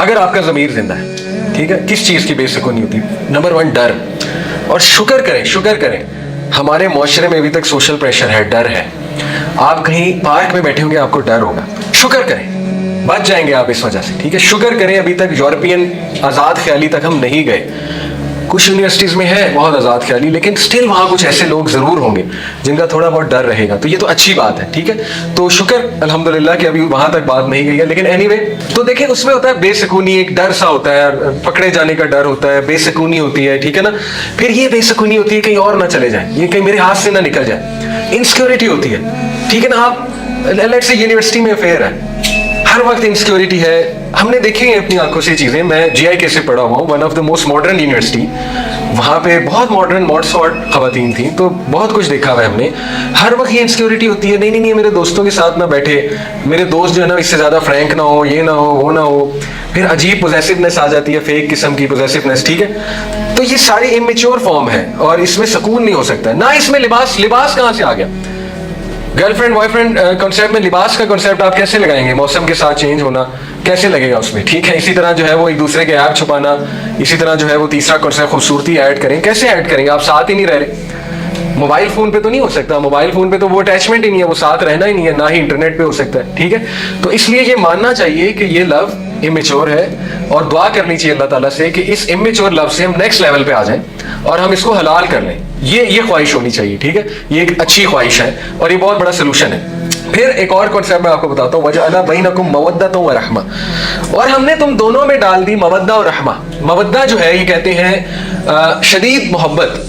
अगर आपका ज़मीर जिंदा है, ठीक है, किस चीज़ की बेसुकूनी होती है? नंबर 1 डर। और शुक्र करें, शुक्र करें, हमारे माशरे में अभी तक सोशल प्रेशर है, डर है। आप कहीं पार्क में बैठे होंगे, आपको डर होगा, शुक्र करें, बच जाएंगे आप इस वजह से, ठीक है। शुक्र करें अभी तक यूरोपियन आज़ाद ख्याली तक हम नहीं गए। कुछ यूनिवर्सिटीज़ में है बहुत आज़ाद ख्याली, लेकिन स्टिल वहाँ कुछ ऐसे लोग ज़रूर होंगे जिनका थोड़ा बहुत डर रहेगा, तो ये तो अच्छी बात है, ठीक है। तो शुक्र अल्हम्दुलिल्लाह कि अभी वहाँ तक बात नहीं गई है। लेकिन एनीवे, तो देखिए उसमें होता है बेसुकूनी, एक डर सा होता है, पकड़े जाने का डर होता है, बेसुकूनी होती है, ठीक है ना। फिर ये बेसुकूनी होती है कहीं और ना चले जाए, ये कहीं मेरे हाथ से ना निकल जाए, इनसिक्योरिटी होती है, ठीक है ना। आप लेट्स से यूनिवर्सिटी में अफेयर है, हर वक्त इनसिक्योरिटी है। हमने देखी है अपनी आंखों से चीज़ें। मैं GIK से पढ़ा हुआ हूँ, one of the most modern university. वहाँ पे बहुत मॉडर्न मॉडसॉर्ट खवातीन थी, तो बहुत कुछ देखा हुआ है हमने। हर वक्त ये इनसिक्योरिटी होती है, नहीं नहीं नहीं, मेरे दोस्तों के साथ ना बैठे, मेरे दोस्त जो है ना इससे ज़्यादा फ्रैंक ना हो, ये ना हो, वो ना हो। फिर अजीब पोजेसिवनेस आ जाती है, फेक किस्म की पोजेसिवनेस, ठीक है। तो ये सारी इमेच्योर फॉर्म है और इसमें सुकून नहीं हो सकता ना। इसमें लिबास कहाँ से आ गया? गर्लफ्रेंड बॉयफ्रेंड कॉन्सेप्ट में लिबास का कॉन्सेप्ट आप कैसे लगाएंगे? मौसम के साथ चेंज होना कैसे लगेगा उसमें, ठीक है। इसी तरह जो है वो एक दूसरे के ऐप छुपाना, इसी तरह जो है वो तीसरा कॉन्सेप्ट खूबसूरती ऐड करें, कैसे ऐड करेंगे? आप साथ ही नहीं रह रहे। मोबाइल फोन पे तो नहीं हो सकता, मोबाइल फोन पे तो वो अटैचमेंट ही नहीं है, वो साथ रहना ही नहीं है, ना ही इंटरनेट पे हो सकता है, ठीक है। तो इसलिए ये मानना चाहिए कि ये लव इमेच्योर है और दुआ करनी चाहिए अल्लाह ताला से कि इस इमेच्योर लव से हम नेक्स्ट लेवल पे आ जाएं और हम इसको हलाल कर लें। ये ख्वाहिश होनी चाहिए, ठीक है। ये एक अच्छी ख्वाहिश है और ये बहुत बड़ा सोल्यूशन है। फिर एक और कॉन्सेप्ट मैं आपको बताता हूँ, वजअला बैनकुम मवद्दतन व रहमा, और हमने तुम दोनों में डाल दी मवद्दा और रहमा। मवद्दा जो है ये कहते हैं शदीद मोहब्बत,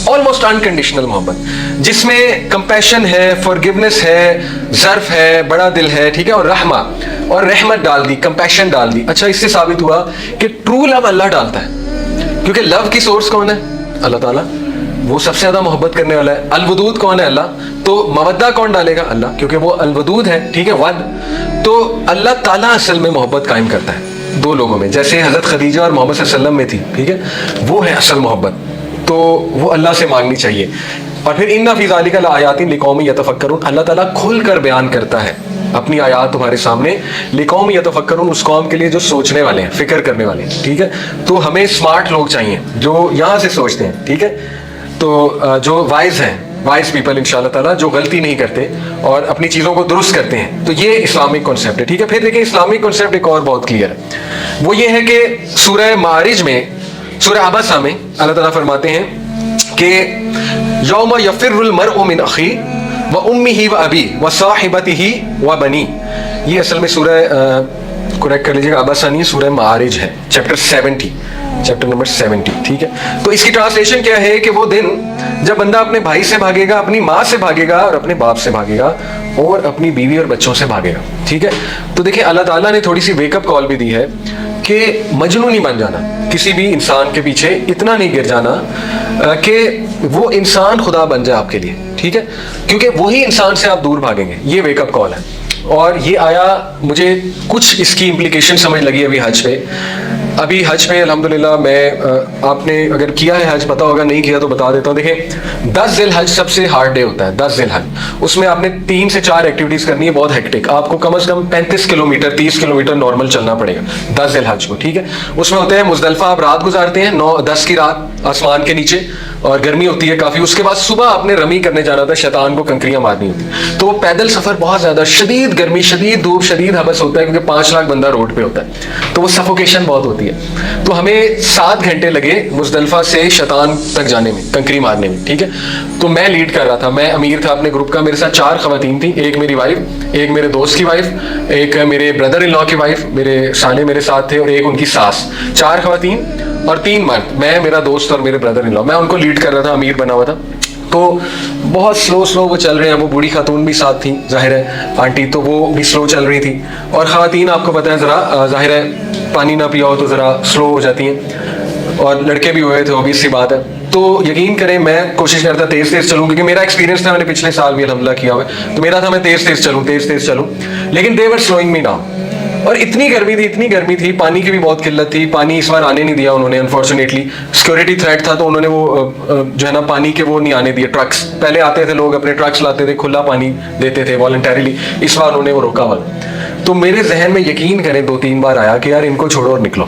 ऑलमोस्ट अनकंडीशनल मोहब्बत, जिसमें कंपैशन है, फॉरगिवनेस है, ज़र्फ है, बड़ा दिल है, ठीक है। और रहमा और रहमत डाल दी, कंपैशन डाल दी। अच्छा, इससे साबित हुआ कि ट्रू लव अल्लाह डालता है, क्योंकि लव की सोर्स कौन है? अल्लाह ताला, वो सबसे ज्यादा मोहब्बत करने वाला है। अलवदूद कौन है? अल्लाह। तो मवद्दा कौन डालेगा? अल्लाह, क्योंकि वो अलवदूद है, ठीक है, वद। तो अल्लाह ताला असल में मोहब्बत कायम करता है दो लोगों में, जैसे हजरत खदीजा और मोहम्मद सल्लल्लाहु अलैहि वसल्लम में थी, ठीक है, वो है असल मोहब्बत। तो वो अल्लाह से मांगनी चाहिए। और फिर इन्ना फी ज़ालिका लआयातिन लिकौमी यतफक्करून, अल्लाह ताला खुल कर बयान करता है अपनी आयात तुम्हारे सामने, लिकौमी यतफक्करून, उस कौम के लिए जो सोचने वाले हैं, फिक्र करने वाले हैं, ठीक है। तो हमें स्मार्ट लोग चाहिए जो यहाँ से सोचते हैं, ठीक है। तो जो वाइज हैं, वाइज पीपल इंशाल्लाह ताला, जो गलती नहीं करते और अपनी चीज़ों को दुरुस्त करते हैं, तो ये इस्लामिक कॉन्सेप्ट है, ठीक है। फिर देखिए इस्लामिक कॉन्सेप्ट एक और बहुत क्लियर है, वो ये है कि सूरह मारिज में, सूरह अबसा में अल्लाह ताला फरमाते हैं कि यौम यफिरुल मरउ मिन अखी व उम्मिही व अबी व साहिबतिही व बनी। ये असल में सूरह करेक्ट कर लीजिएगा, अबसा नहीं, सूरह मारिज है, चैप्टर 70, चैप्टर नंबर 70, ठीक है। तो इसकी ट्रांसलेशन क्या है कि वो दिन जब बंदा अपने भाई से भागेगा, अपनी माँ से भागेगा और अपने बाप से भागेगा और अपनी बीवी और बच्चों से भागेगा, ठीक है। तो देखिए अल्लाह ताला ने थोड़ी सी वेकअप कॉल भी दी है कि मजनू नहीं बन जाना, किसी भी इंसान के पीछे इतना नहीं गिर जाना कि वो इंसान खुदा बन जाए आपके लिए, ठीक है, क्योंकि वही इंसान से आप दूर भागेंगे। ये वेकअप कॉल है। और ये आया, मुझे कुछ इसकी इम्प्लीकेशन समझ लगी अभी हज पे अल्हम्दुलिल्लाह। मैं आपने अगर किया है हज पता होगा, नहीं किया तो बता देता हूँ। देखिए 10 ज़िल हज सबसे हार्ड डे होता है, 10 ज़िल हज। उसमें आपने 3 से 4 एक्टिविटीज़ करनी है, बहुत हेक्टिक। आपको से कम 35 किलोमीटर 30 किलोमीटर नॉर्मल चलना पड़ेगा 10 ज़िल हज को, ठीक है। उसमें होते हैं मुज़दलिफ़ा, आप रात गुजारते हैं 9-10 की रात आसमान के नीचे, और गर्मी होती है काफ़ी। उसके बाद सुबह आपने रमी करने जाना था, शैतान को कंकरियाँ मारनी होती। तो पैदल सफ़र बहुत ज़्यादा, शदीद गर्मी, शदीद धूप, शदीद हबस होता है, क्योंकि 5 लाख बंदा रोड पे होता है, तो वो सफोकेशन बहुत होती है। तो हमें 7 घंटे लगे मुज़दलिफ़ा से शैतान तक जाने में, कंकरी मारने में, ठीक है। तो मैं लीड कर रहा था, मैं अमीर था अपने ग्रुप का। मेरे साथ 4 ख़वातीन थी, एक मेरी वाइफ, एक मेरे दोस्त की वाइफ, एक मेरे ब्रदर इन लॉ की वाइफ, मेरे साले मेरे साथ थे, और एक उनकी सास। 4 ख़वातीन और 3 मर्द, मैं, मेरा दोस्त और मेरे ब्रदर इन लॉ। मैं उनको लीड कर रहा था, अमीर बना हुआ था। तो बहुत स्लो वो चल रहे हैं। वो बूढ़ी खातून भी साथ थी, जाहिर है आंटी, तो वो भी स्लो चल रही थी। और ख़वातीन आपको पता है ज़रा जाहिर है पानी ना पिया हो तो ज़रा स्लो हो जाती हैं, और लड़के भी हुए थे, ऑब्वियस सी बात है। तो यकीन करें मैं कोशिश करता तेज़ चलूँ, क्योंकि मेरा एक्सपीरियंस था, मैंने पिछले साल भी अल्हम्दुलिल्लाह किया हुआ है, तो मेरा था मैं तेज़ चलूँ, लेकिन दे वर स्लोइंग मी डाउन। और इतनी गर्मी थी, पानी की भी बहुत किल्लत थी। पानी इस बार आने नहीं दिया उन्होंने, अनफॉर्चुनेटली सिक्योरिटी थ्रेट था, तो उन्होंने वो जो है ना पानी के वो नहीं आने दिए ट्रक्स। पहले आते थे लोग, अपने ट्रक्स लाते थे, खुला पानी देते थे वॉलंटरीली, इस बार उन्होंने वो रोका हुआ। तो तो मेरे जहन में यकीन करें 2-3 बार आया कि यार इनको छोड़ो और निकलो।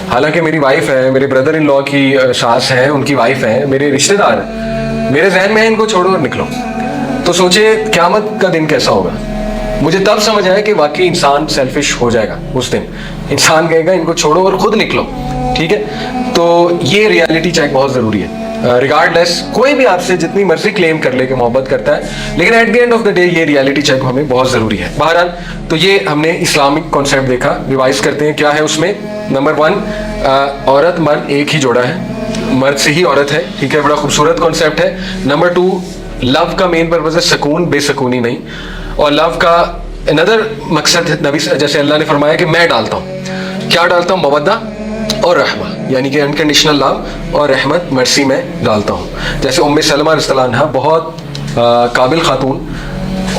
हालांकि मेरी वाइफ है, मेरे ब्रदर इन लॉ की सास है, उनकी वाइफ है, मेरे रिश्तेदार हैं, मेरे जहन में है इनको छोड़ो और निकलो। तो सोचे क़यामत का दिन कैसा होगा। मुझे तब समझ आया कि वाकई इंसान सेल्फिश हो जाएगा उस दिन। इंसान कहेगा इनको छोड़ो और खुद निकलो, ठीक है। तो ये रियलिटी चेक बहुत ज़रूरी है। रिगार्डलेस कोई भी आपसे जितनी मर्जी क्लेम कर ले कि मोहब्बत करता है, लेकिन at the end of the day ये रियलिटी चेक हमें बहुत ज़रूरी है। बहरहाल तो ये हमने इस्लामिक कॉन्सेप्ट देखा, रिवाइज करते हैं क्या है उसमें। नंबर 1, औरत मर्द एक ही जोड़ा है, मर्द से ही औरत है, ठीक है, बड़ा खूबसूरत कॉन्सेप्ट है। नंबर 2, लव का मेन पर्पज है सुकून, बेसुकूनी नहीं। और लव का अनदर मकसद नबी जैसे अल्लाह ने फरमाया कि मैं डालता हूँ, क्या डालता हूँ, मवद्दा और रहमा, यानी कि अनकंडीशनल लव और रहमत, मर्सी में डालता हूँ। जैसे उम्मे सलमा रज़ियल्लाहु अन्हा बहुत काबिल खातून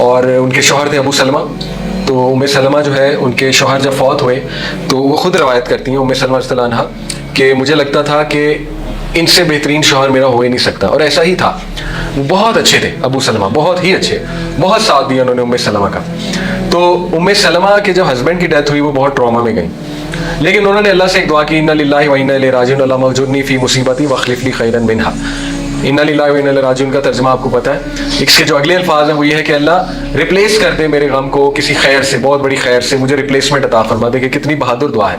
और उनके शौहर थे अबू सलमा। तो उम्मे सलमा जो है उनके शौहर जब फौत हुए तो वो खुद रवायत करती हैं उम्मे सलमा रज़ियल्लाहु अन्हा कि मुझे लगता था कि इनसे बेहतरीन शौहर मेरा हो ही नहीं सकता, और ऐसा ही था। वो बहुत अच्छे थे अबू सलमा, बहुत ही अच्छे, बहुत साथ दिया उन्होंने उम्मे सलमा का। तो उम्मे सलमा के जब हस्बैंड की डेथ हुई वो बहुत ट्रॉमा में गई, लेकिन उन्होंने अल्लाह से एक दुआ की, इन्ना लिल्लाहि व इन्ना इलैहि राजिऊन अल्लाहुम्मा अजुरनी फी मुसीबती वख्लिफ ली खैरन मिनहा। इन्ना लिल्लाहि व इन्ना इलैहि राजिऊन का तर्जुमा आपको पता है। इसके जो अगले अल्फाज हैं वो ये है कि अल्लाह रिप्लेस कर दे मेरे गम को किसी खैर से, बहुत बड़ी खैर से, मुझे रिप्लेसमेंट अता फरमा दे। कि कितनी बहादुर दुआ है।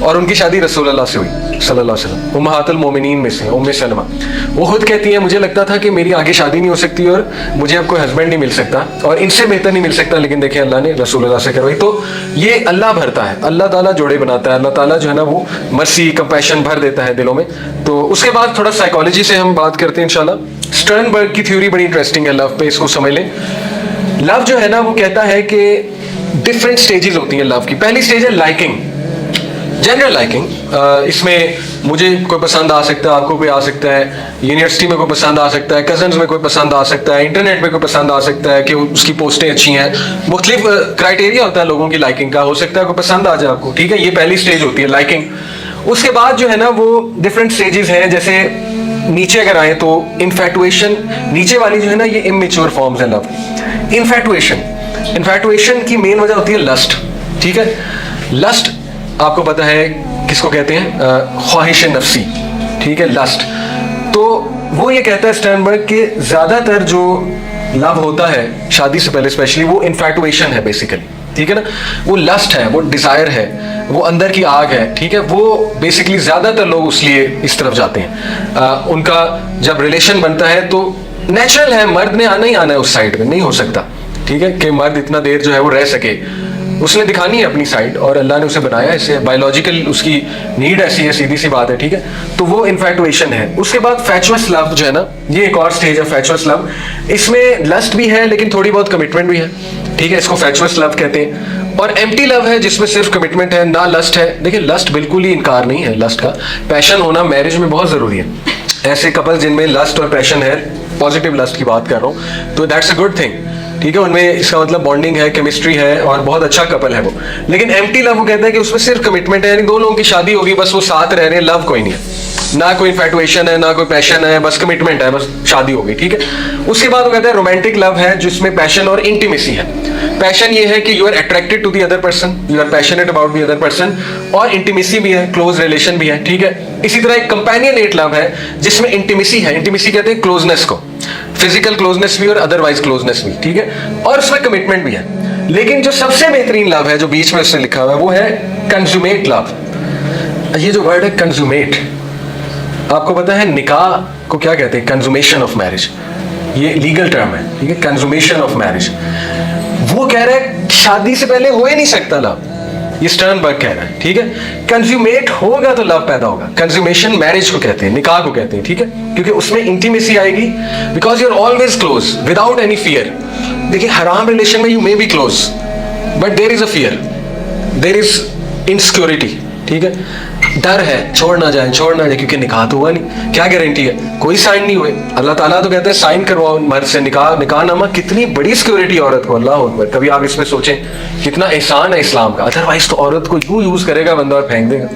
और उनकी शादी रसूलुल्लाह से हुई सल्लल्लाहु अलैहि वसल्लम, उम्महातुल मोमिनीन में से उम्मे सलमा। वो खुद कहती हैं मुझे लगता था कि मेरी आगे शादी नहीं हो सकती और मुझे अब कोई हस्बैंड नहीं मिल सकता और इनसे बेहतर नहीं मिल सकता, लेकिन देखिए अल्लाह ने रसूलुल्लाह से करवाई। तो ये अल्लाह भरता है, अल्लाह ताला जोड़े बनाता है, अल्लाह ताला जो है ना वो मर्सी कंपैशन भर देता है दिलों में। तो उसके बाद थोड़ा साइकोलॉजी से हम बात करते हैं इंशाल्लाह। स्टर्नबर्ग की थ्योरी बड़ी इंटरेस्टिंग है लव पे, इसको समझ लें। लव जो है ना वो कहता है कि डिफरेंट स्टेजेस होती हैं लव की। पहली स्टेज है लाइकिंग, जनरल लाइकिंग। इसमें मुझे कोई पसंद आ सकता है, आपको कोई आ सकता है, यूनिवर्सिटी में कोई पसंद आ सकता है, कजन्स में कोई पसंद आ सकता है, इंटरनेट में कोई पसंद आ सकता है कि उसकी पोस्टें अच्छी हैं। मुख्तलिफ क्राइटेरिया होता है लोगों की लाइकिंग का, हो सकता है कोई पसंद आ जाए आपको, ठीक है। ये पहली स्टेज होती है लाइकिंग। उसके बाद जो है ना वो डिफरेंट स्टेजेस हैं। जैसे नीचे अगर आए तो इन्फैटुएशन, नीचे वाली जो है ना ये इमेच्योर फॉर्म्स है लव। इन्फैटुएशन की मेन वजह होती है लस्ट, ठीक है। लस्ट आपको पता है किसको कहते हैं, ख्वाहिश नफ्सी, ठीक है, लस्ट। तो वो ये कहता है स्टर्नबर्ग के ज्यादातर जो लव होता है शादी से पहले स्पेशली वो इन्फैटुएशन है बेसिकली, ठीक है ना। वो लस्ट है, वो डिजायर है, वो अंदर की आग है, ठीक है। वो बेसिकली ज्यादातर लोग उसलिए इस तरफ जाते हैं। उनका जब रिलेशन बनता है तो नेचुरल है, मर्द ने आना ही आना है उस साइड में, नहीं हो सकता, ठीक है, कि मर्द इतना देर जो है वो रह सके। उसने दिखानी है अपनी साइड और अल्लाह ने उसे बनाया ऐसे, बायोलॉजिकल उसकी नीड ऐसी है, सीधी सी बात है, ठीक है। तो वो इन्फैटुएशन है। उसके बाद फैचुअस लव जो है ना, ये एक और स्टेज है फैचुअस लव। इसमें लस्ट भी है लेकिन थोड़ी बहुत कमिटमेंट भी है, ठीक है, इसको फैचुअस लव कहते हैं। और एम्प्टी लव है जिसमें सिर्फ कमिटमेंट है, ना लस्ट है। देखिए लस्ट बिल्कुल ही इनकार नहीं है, लस्ट का पैशन होना मैरिज में बहुत जरूरी है। ऐसे कपल जिनमें लस्ट और पैशन है, पॉजिटिव लस्ट की बात कर रहा हूँ, तो दैट्स अ गुड थिंग, ठीक है। उनमें इसका मतलब बॉन्डिंग है, केमिस्ट्री है और बहुत अच्छा कपल है वो। लेकिन एम्प्टी लव वो कहता है कि उसमें सिर्फ कमिटमेंट है, यानी दो लोगों की शादी होगी, बस वो साथ रह रहे हैं, लव कोई नहीं है, ना कोई इन्फैटुएशन है, ना कोई पैशन है, बस कमिटमेंट है, बस शादी होगी, ठीक है। उसके बाद वो कहता है रोमांटिक लव है जिसमें पैशन और इंटीमेसी है। पैशन ये है कि you are attracted to the other person, you are passionate about the other person, और इंटीमेसी भी है, क्लोज रिलेशन भी है, ठीक है। इसी तरह एक कंपेनियनेट लव है जिसमें इंटीमेसी है, इंटीमेसी कहते हैं क्लोजनेस को, फिजिकल क्लोजनेस भी और अदरवाइज क्लोजनेस भी, ठीक है, और उसमें कमिटमेंट भी है। लेकिन जो सबसे बेहतरीन लव है जो बीच में उसने लिखा हुआ है वो है कंज्यूमेट लव। ये जो वर्ड है कंज्यूमेट, आपको पता है निकाह को क्या कहते हैं, कंज्यूमेशन ऑफ मैरिज, ये लीगल टर्म है, ठीक है, कंज्यूमेशन ऑफ मैरिज। वो कह रहा है शादी से पहले हो ही नहीं सकता लव, ये स्टर्नबर्ग कह रहा है, ठीक है। कंज्यूमेट होगा तो लव पैदा होगा। कंज्यूमेशन मैरिज को कहते हैं, निकाह को कहते हैं, ठीक है, क्योंकि उसमें इंटीमेसी आएगी, because you are always close without any fear. देखिए हराम रिलेशन में you may be close but there is a fear, there is insecurity, ठीक है, डर है छोड़ ना जाए, छोड़ ना जाए, क्योंकि निकाह तो हुआ नहीं, क्या गारंटी है, कोई साइन नहीं हुए। अल्लाह ताला तो कहते हैं साइन करवाओ मर्द से निकाह नामा, कितनी बड़ी सिक्योरिटी औरत को, अल्लाह अकबर। कभी आप इसमें सोचें कितना एहसान है इस्लाम का, अदरवाइज तो औरत को यूं यूज करेगा बंदा और फेंक देगा,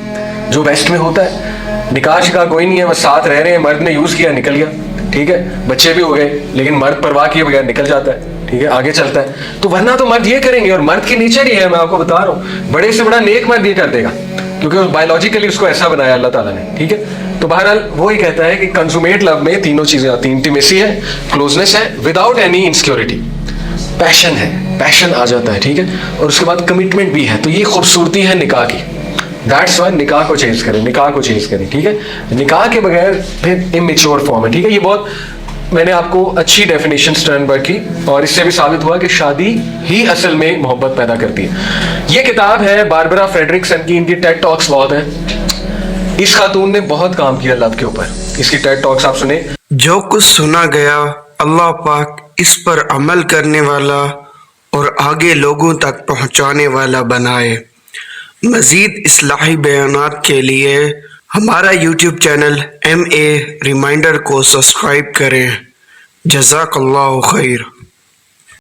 जो वेस्ट में होता है। निकाह शिकाह कोई नहीं है, बस साथ रह रहे हैं, मर्द ने यूज किया निकल गया, ठीक है, बच्चे भी हो गए, लेकिन मर्द परवाह किए बगैर निकल जाता है, ठीक है, आगे चलता है। तो वरना तो मर्द ये करेंगे, और मर्द की नेचर ही है, मैं आपको बता रहा हूँ, बड़े से बड़ा नेक मर्द ये कर देगा, क्योंकि बायोलॉजिकली उसको ऐसा बनाया अल्लाह ताला ने, ठीक है। तो बहरहाल वो ही कहता है कि कंज्यूमेट लव में तीनों चीजें आती हैं, इंटीमेसी है, क्लोजनेस है, विदाउट एनी इनसिक्योरिटी, पैशन है, पैशन आ जाता है, ठीक है, और उसके बाद कमिटमेंट भी है। तो ये खूबसूरती है निकाह की। दैट्स वाई निकाह को चेंज करें, निकाह को चेंज करें, ठीक है। निकाह के बगैर फिर इमेच्योर फॉर्म है, ठीक है। ये बहुत मैंने आपको अच्छी डेफिनेशन स्टर्नबर्ग की, और इससे भी साबित हुआ कि शादी ही असल में मोहब्बत पैदा करती है। ये किताब है बारबरा फ्रेडरिक्सन की, इनकी टेड टॉक्स बहुत है। इस खातून ने बहुत काम किया लव के ऊपर, इसकी टेड टॉक्स आप सुने। जो कुछ सुना गया अल्लाह पाक इस पर अमल करने वाला और आगे लोगों तक पहुंचाने वाला बनाए। मज़ीद इस्लाही बयानात के लिए हमारा यूट्यूब चैनल MA रिमाइंडर को सब्सक्राइब करें। जज़ाकल्लाहु खैर।